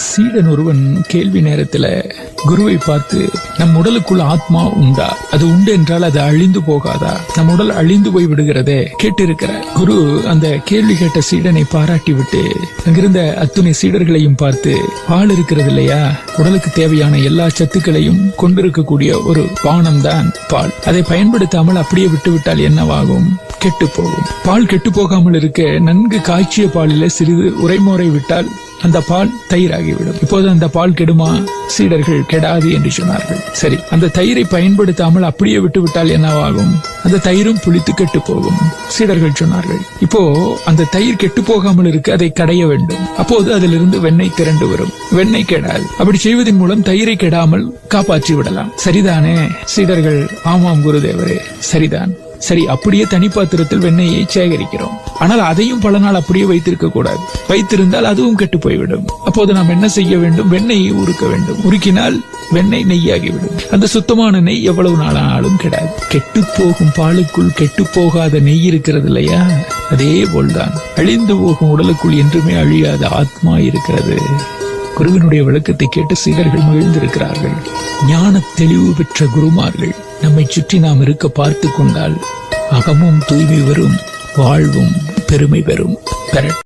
சீடன் ஒருவன் கேள்வி நேரத்துல குருவை பார்த்து, நம் உடலுக்குள் ஆத்மா உண்டா? அது உண்டு என்றால் அது அழிந்து போகாதா? நம் உடல் அழிந்து போய் விடுகிறதே கேட்டிருக்கிறார். குரு அந்த கேள்வி கேட்ட சீடனை பாராட்டி விட்டு அங்கிருந்த அத்துணை சீடர்களையும் பார்த்து, பால் இருக்கிறது இல்லையா, உடலுக்கு தேவையான எல்லா சத்துக்களையும் கொண்டிருக்கக்கூடிய ஒரு பானம் தான் பால். அதை பயன்படுத்தாமல் அப்படியே விட்டுவிட்டால் என்னவாகும்? கெட்டு போகும். பால் கெட்டு போகாமல் இருக்க நன்கு காய்ச்சிய பாலில சிறிது உரைமோரை விட்டால் அந்த பால் தயிராகிவிடும். இப்போது அந்த பால் கெடுமா? சீடர்கள் கெடாது என்று சொன்னார்கள். சரி, அந்த தயிரை பயன்படுத்தாமல் அப்படியே விட்டுவிட்டால் என்னவாகும்? அந்த தயிரும் புளித்து கெட்டு போகும். சீடர்கள் சொன்னார்கள், இப்போ அந்த தயிர் கெட்டு போகாமல் இருக்க அதை கடைய வேண்டும். அப்போது அதிலிருந்து வெண்ணெய் திரண்டு வரும். வெண்ணெய் கெடாது. அப்படி செய்வதன் மூலம் தயிரை கெடாமல் காப்பாற்றி விடலாம். சரிதானே? சீடர்கள், ஆமாம் குருதேவரே, சரிதான். சரி, அப்படியே தனிப்பாத்திரத்தில் வெண்ணெயை சேகரிக்கிறோம். ஆனால் அதையும் பல நாள் அப்படியே வைத்திருக்க கூடாது. வைத்திருந்தால் அதுவும் கெட்டு போய்விடும். அப்போது நாம் என்ன செய்ய வேண்டும்? வெண்ணெயை உருக்க வேண்டும். உருக்கினால் வெண்ணெய் நெய்யாகிவிடும். அந்த சுத்தமான நெய் எவ்வளவு நாளானாலும் கெடாது. கெட்டு போகும் பாலுக்குள் கெட்டு போகாத நெய் இருக்கிறது இல்லையா? அதே போல்தான் அழிந்து போகும் உடலுக்குள் என்றுமே அழியாத ஆத்மா இருக்கிறது. குருவினுடைய விளக்கத்தை கேட்டு சீடர்கள் மகிழ்ந்திருக்கிறார்கள். ஞான தெளிவு பெற்ற குருமார்கள் நம்மை சுற்றி நாம் இருக்க பார்த்து கொண்டால் அகமும் தூய்மை வரும், வாழ்வும் பெருமை பெறும்.